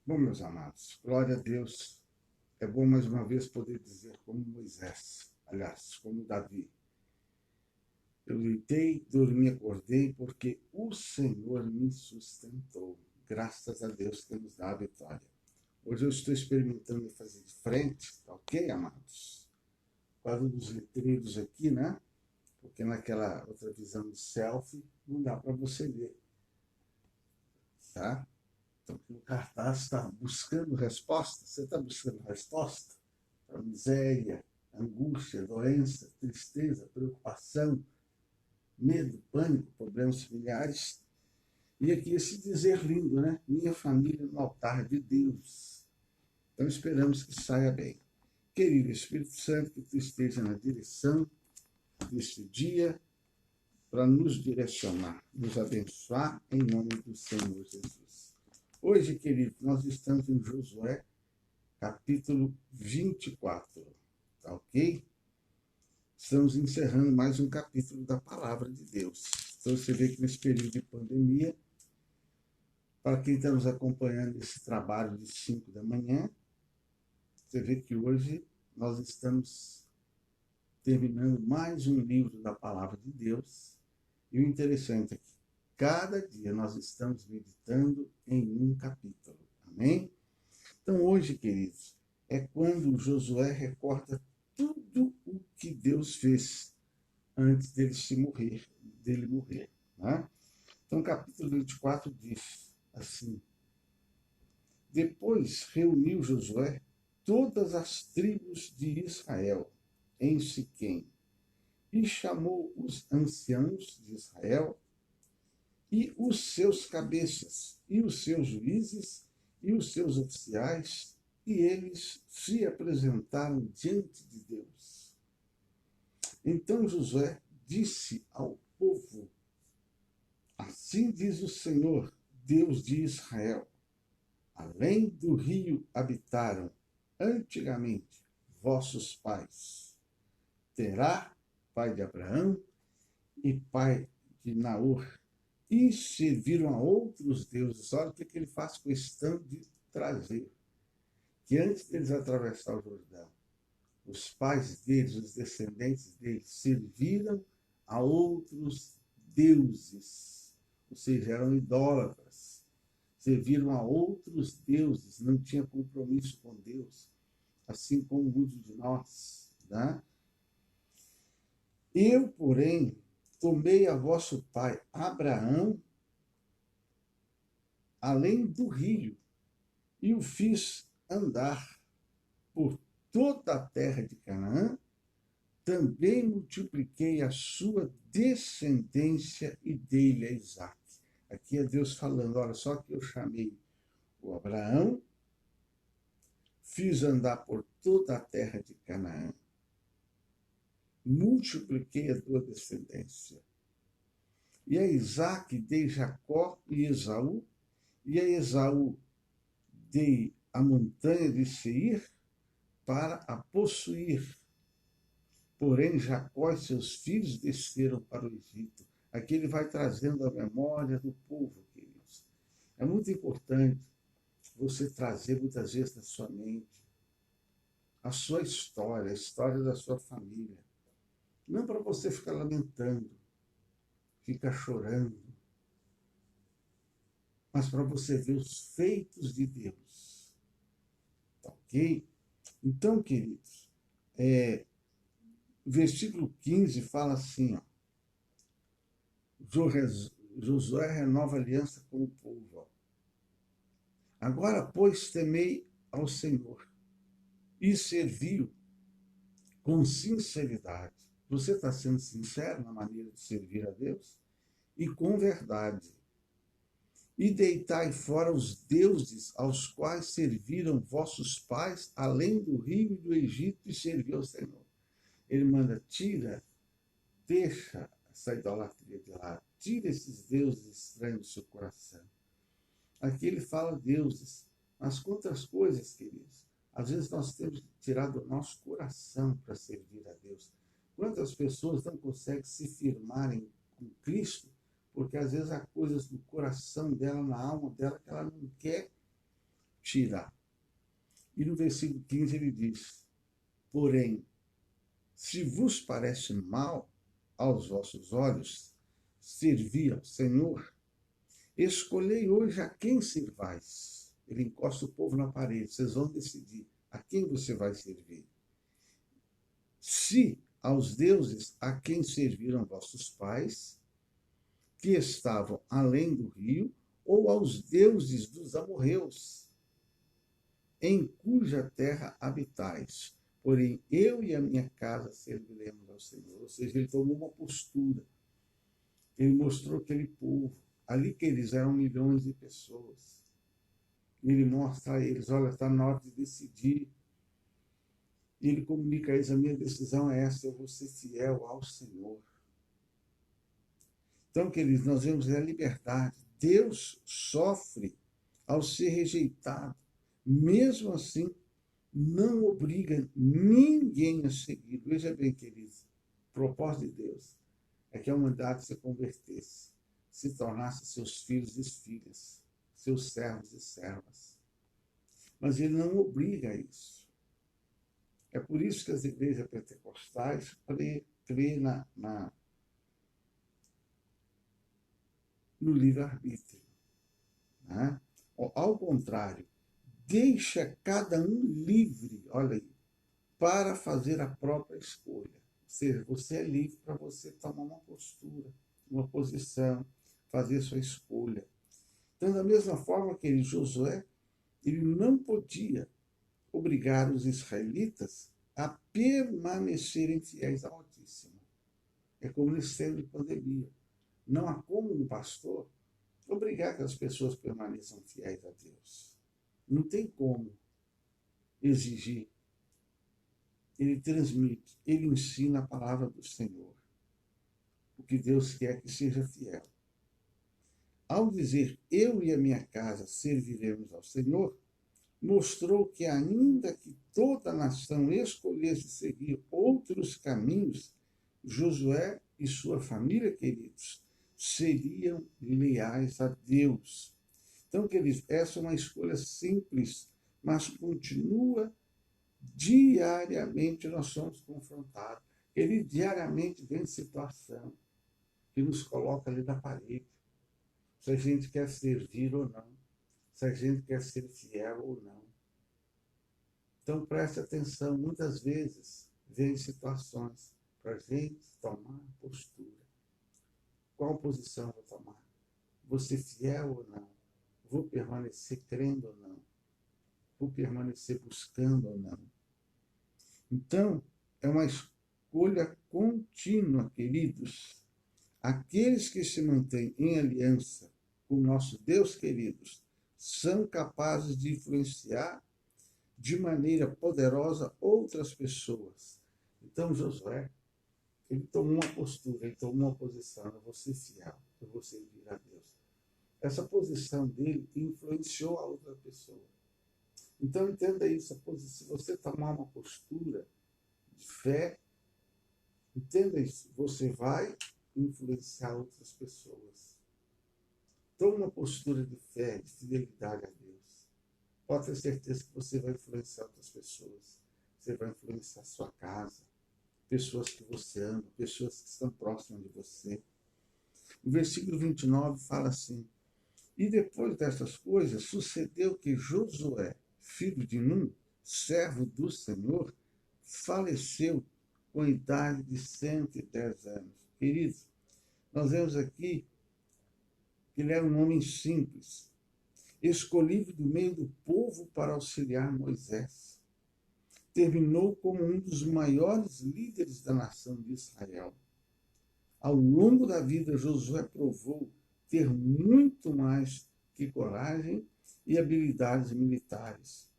Bom, meus amados, glória a Deus. É bom mais uma vez poder dizer como Moisés, aliás, como Davi. Eu deitei, dormi, acordei, porque o Senhor me sustentou. Graças a Deus que nos dá a vitória. Hoje eu estou experimentando fazer de frente, tá ok, amados? Quase dos letreiros aqui, né? Porque naquela outra visão de selfie não dá para você ver, tá? Então, o cartaz está buscando resposta. Você está buscando resposta para miséria, angústia, doença, tristeza, preocupação, medo, pânico, problemas familiares. E aqui esse dizer lindo, né? Minha família no altar de Deus. Então esperamos que saia bem. Querido Espírito Santo, que tu esteja na direção deste dia para nos direcionar, nos abençoar em nome do Senhor Jesus. Hoje, querido, nós estamos em Josué, capítulo 24, tá ok? Estamos encerrando mais um capítulo da palavra de Deus. Então você vê que nesse período de pandemia, para quem está nos acompanhando esse trabalho de 5 da manhã, você vê que hoje nós estamos terminando mais um livro da palavra de Deus. E o interessante é que cada dia nós estamos meditando em um capítulo. Amém? Então hoje, queridos, é quando Josué recorda tudo o que Deus fez antes dele morrer. Né? Então, capítulo 24 diz assim: Depois reuniu Josué todas as tribos de Israel em Siquém e chamou os anciãos de Israel e os seus cabeças, e os seus juízes, e os seus oficiais, e eles se apresentaram diante de Deus. Então Josué disse ao povo: Assim diz o Senhor, Deus de Israel: Além do rio habitaram antigamente vossos pais. Terá, pai de Abraão e pai de Naor, e serviram a outros deuses. Olha o que ele faz questão de trazer. Que antes deles atravessar o Jordão, os pais deles, os descendentes deles, serviram a outros deuses, ou seja, eram idólatras, serviram a outros deuses, não tinha compromisso com Deus, assim como muitos de nós. Né? Eu, porém, tomei a vosso pai Abraão além do rio e o fiz andar por toda a terra de Canaã. Também multipliquei a sua descendência e dei-lhe a Isaac. Aqui é Deus falando, olha só que eu chamei o Abraão, fiz andar por toda a terra de Canaã, multipliquei a tua descendência. E a Isaac dei Jacó e Esaú, e a Esaú dei a montanha de Seir para a possuir. Porém, Jacó e seus filhos desceram para o Egito. Aqui ele vai trazendo a memória do povo, queridos. É muito importante você trazer muitas vezes na sua mente a sua história, a história da sua família. Não para você ficar lamentando, ficar chorando, mas para você ver os feitos de Deus. Tá ok? Então, queridos, o versículo 15 fala assim, ó, Josué renova a aliança com o povo. Ó. Agora, pois, temei ao Senhor e serviu com sinceridade. Você está sendo sincero na maneira de servir a Deus? E com verdade. E deitai fora os deuses aos quais serviram vossos pais, além do rio e do Egito, e serviu ao Senhor. Ele manda, tira, deixa essa idolatria de lado, tira esses deuses estranhos do seu coração. Aqui ele fala deuses, mas quantas coisas, queridos, às vezes nós temos que tirar do nosso coração para servir a Deus. Quantas pessoas não conseguem se firmarem com Cristo, porque às vezes há coisas no coração dela, na alma dela, que ela não quer tirar. E no versículo 15 ele diz: porém, se vos parece mal aos vossos olhos servir ao Senhor, escolhei hoje a quem servais. Ele encosta o povo na parede. Vocês vão decidir a quem você vai servir. Se aos deuses a quem serviram vossos pais, que estavam além do rio, ou aos deuses dos amorreus, em cuja terra habitais. Porém, eu e a minha casa serviremos ao Senhor. Ou seja, ele tomou uma postura. Ele mostrou aquele povo. Ali que eles eram milhões de pessoas. Ele mostra a eles, olha, está na hora de decidir. E ele comunica a eles, a minha decisão é essa, eu vou ser fiel ao Senhor. Então, queridos, nós vemos a liberdade. Deus sofre ao ser rejeitado. Mesmo assim, não obriga ninguém a seguir. Veja bem, queridos, o propósito de Deus é que a humanidade se convertesse, se tornasse seus filhos e filhas, seus servos e servas. Mas ele não obriga a isso. É por isso que as igrejas pentecostais crêem no livre-arbítrio. Né? Ao contrário, deixa cada um livre, olha aí, para fazer a própria escolha. Ou seja, você é livre para você tomar uma postura, uma posição, fazer sua escolha. Então, da mesma forma que Josué, ele não podia obrigar os israelitas a permanecerem fiéis ao Altíssimo. É como nesse tempo de pandemia. Não há como um pastor obrigar que as pessoas permaneçam fiéis a Deus. Não tem como exigir. Ele transmite, ele ensina a palavra do Senhor. O que Deus quer que seja fiel. Ao dizer, eu e a minha casa serviremos ao Senhor, mostrou que ainda que toda a nação escolhesse seguir outros caminhos, Josué e sua família, queridos, seriam leais a Deus. Então, queridos, essa é uma escolha simples, mas continua diariamente nós somos confrontados. Ele diariamente vem situação que nos coloca ali na parede. Se a gente quer servir ou não. Se a gente quer ser fiel ou não. Então preste atenção, muitas vezes vem situações para a gente tomar postura. Qual posição vou tomar? Vou ser fiel ou não? Vou permanecer crendo ou não? Vou permanecer buscando ou não? Então, é uma escolha contínua, queridos. Aqueles que se mantêm em aliança com o nosso Deus, queridos, são capazes de influenciar de maneira poderosa outras pessoas. Então, Josué, ele tomou uma postura, ele tomou uma posição, eu vou ser fiel, eu vou servir a Deus. Essa posição dele influenciou a outra pessoa. Então, entenda isso, se você tomar uma postura de fé, entenda isso, você vai influenciar outras pessoas. Tome uma postura de fé, de fidelidade a Deus. Pode ter certeza que você vai influenciar outras pessoas. Você vai influenciar a sua casa, pessoas que você ama, pessoas que estão próximas de você. O versículo 29 fala assim: e depois dessas coisas, sucedeu que Josué, filho de Num, servo do Senhor, faleceu com a idade de 110 anos. Queridos, nós vemos aqui que ele era um homem simples, escolhido do meio do povo para auxiliar Moisés. Terminou como um dos maiores líderes da nação de Israel. Ao longo da vida, Josué provou ter muito mais que coragem e habilidades militares.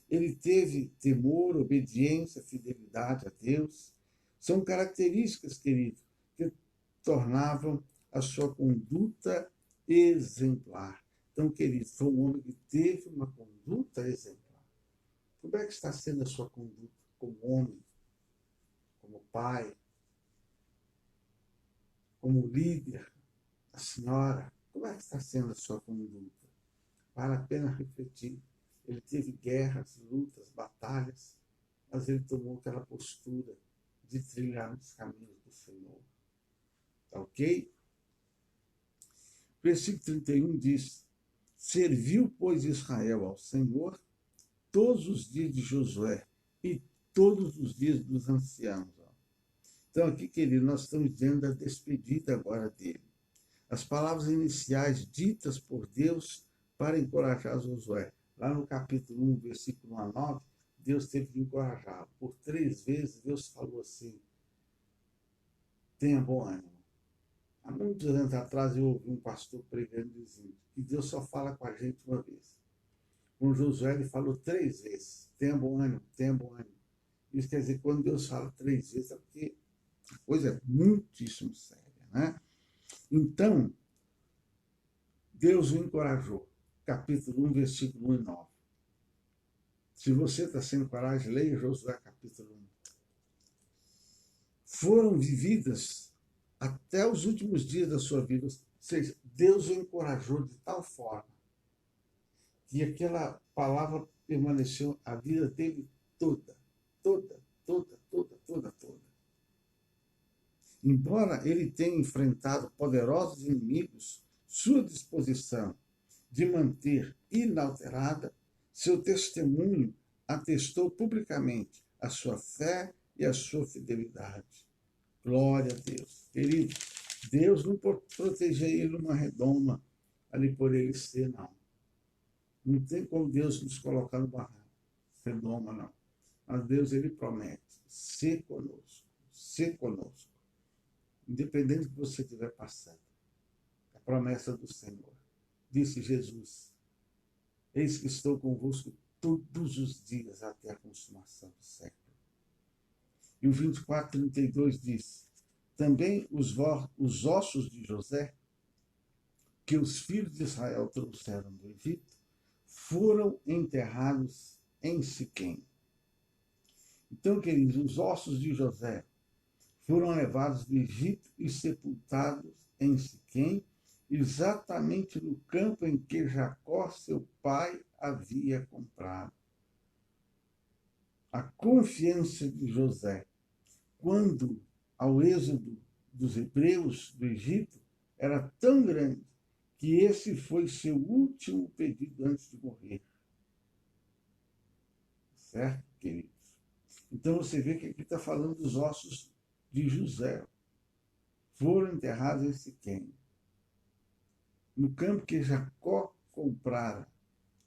Ele teve temor, obediência, fidelidade a Deus. São características, querido, que tornavam a sua conduta exemplar. Então, querido, foi um homem que teve uma conduta exemplar. Como é que está sendo a sua conduta como homem, como pai, como líder, a senhora? Como é que está sendo a sua conduta? Vale a pena refletir. ele teve guerras, lutas, batalhas, mas ele tomou aquela postura de trilhar os caminhos do Senhor. Tá ok? Versículo 31 diz: serviu, pois, Israel ao Senhor todos os dias de Josué e todos os dias dos anciãos. Então, aqui, querido, nós estamos diante da despedida agora dele. As palavras iniciais ditas por Deus para encorajar Josué. Lá no capítulo 1, versículo 1 a 9, Deus teve que encorajá-lo. Por 3 vezes, Deus falou assim: tenha bom ânimo. Há muitos anos atrás, eu ouvi um pastor pregando dizendo que Deus só fala com a gente uma vez. Com Josué, ele falou 3 vezes: tenha bom ânimo, tenha bom ânimo. Isso quer dizer que quando Deus fala 3 vezes, é porque a coisa é muitíssimo séria, né? Então, Deus o encorajou. Capítulo 1, versículo 1 e 9. Se você está sem coragem, leia Josué capítulo 1. Foram vividas até os últimos dias da sua vida. Ou seja, Deus o encorajou de tal forma que aquela palavra permaneceu a vida dele toda. Embora ele tenha enfrentado poderosos inimigos, sua disposição de manter inalterada seu testemunho atestou publicamente a sua fé e a sua fidelidade. Glória a Deus. Querido, Deus não protegeu ele numa redoma ali por ele ser, não. Não tem como Deus nos colocar numa redoma, não. Mas Deus, ele promete ser conosco, ser conosco. Independente do que você estiver passando. A promessa do Senhor. Disse Jesus: eis que estou convosco todos os dias até a consumação do século. E o 24:32 diz: também os ossos de José, que os filhos de Israel trouxeram do Egito, foram enterrados em Siquém. Então, queridos, os ossos de José foram levados do Egito e sepultados em Siquém, exatamente no campo em que Jacó, seu pai, havia comprado. A confiança de José, quando ao êxodo dos hebreus do Egito, era tão grande que esse foi seu último pedido antes de morrer. Certo, queridos? Então você vê que aqui está falando dos ossos de José. Foram enterrados em Siquém, no campo que Jacó comprara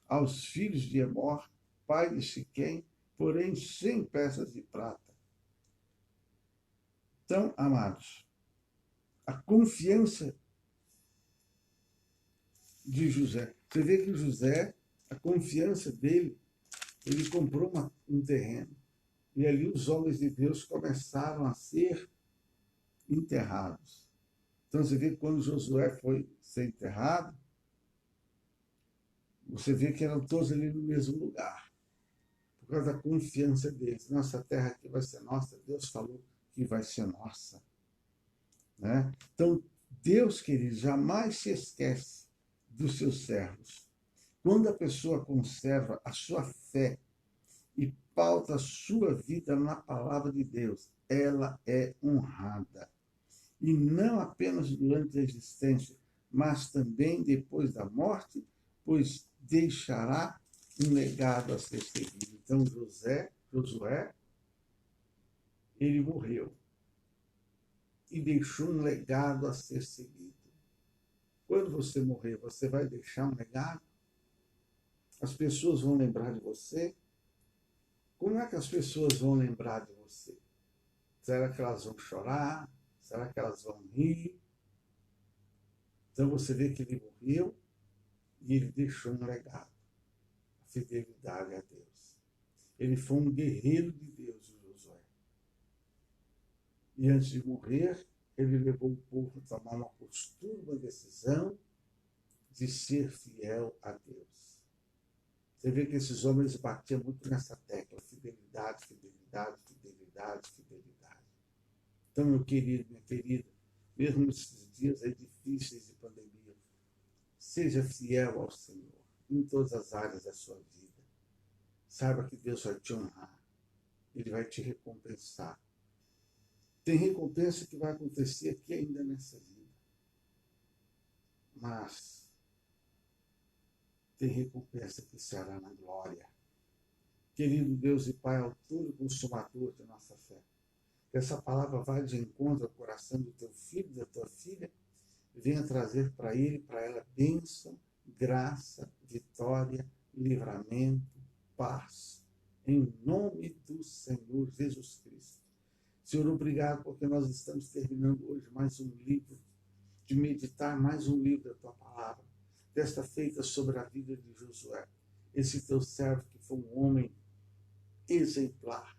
aos filhos de Emor, pai de Siquém, porém 100 peças de prata. Então, amados, a confiança de José. Você vê que José, a confiança dele, ele comprou um terreno. E ali os homens de Deus começaram a ser enterrados. Então você vê que quando Josué foi ser enterrado, você vê que eram todos ali no mesmo lugar. Por causa da confiança deles. Nossa terra aqui vai ser nossa. Deus falou que vai ser nossa. Né? Então, Deus, querido, jamais se esquece dos seus servos. Quando a pessoa conserva a sua fé e pauta a sua vida na palavra de Deus, ela é honrada. E não apenas durante a existência, mas também depois da morte, pois deixará um legado a ser seguido. Então, Josué, ele morreu e deixou um legado a ser seguido. Quando você morrer, você vai deixar um legado? As pessoas vão lembrar de você? Como é que as pessoas vão lembrar de você? Será que elas vão chorar? Será que elas vão rir? Então você vê que ele morreu e ele deixou um legado. A fidelidade a Deus. Ele foi um guerreiro de Deus, Josué. E antes de morrer, ele levou o povo a tomar uma postura, uma decisão de ser fiel a Deus. Você vê que esses homens batiam muito nessa tecla: fidelidade, fidelidade, fidelidade, fidelidade. Então, meu querido, minha querida, mesmo nesses dias aí difíceis de pandemia, seja fiel ao Senhor em todas as áreas da sua vida. saiba que Deus vai te honrar. Ele vai te recompensar. Tem recompensa que vai acontecer aqui ainda nessa vida. Mas tem recompensa que será na glória. Querido Deus e Pai, autor e consumador de nossa fé, que essa palavra vá de encontro ao coração do teu filho e da tua filha, e venha trazer para ele e para ela bênção, graça, vitória, livramento, paz, em nome do Senhor Jesus Cristo. Senhor, obrigado porque nós estamos terminando hoje mais um livro, de meditar mais um livro da tua palavra, desta feita sobre a vida de Josué, esse teu servo que foi um homem exemplar,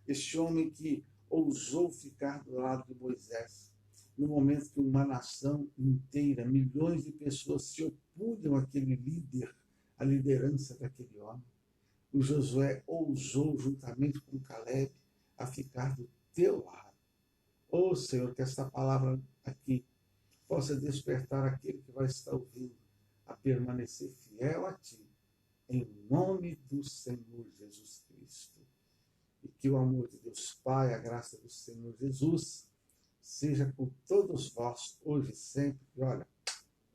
este homem que ousou ficar do lado de Moisés, no momento que uma nação inteira, milhões de pessoas se opunham àquele líder, à liderança daquele homem. O Josué ousou, juntamente com Caleb, a ficar do teu lado. Oh, Senhor, que esta palavra aqui possa despertar aquele que vai estar ouvindo a permanecer fiel a Ti, em nome do Senhor Jesus Cristo. E que o amor de Deus Pai, a graça do Senhor Jesus, seja com todos vós, hoje e sempre. E olha,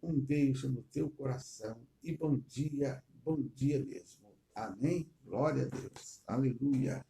um beijo no teu coração e bom dia mesmo. Amém? Glória a Deus. Aleluia.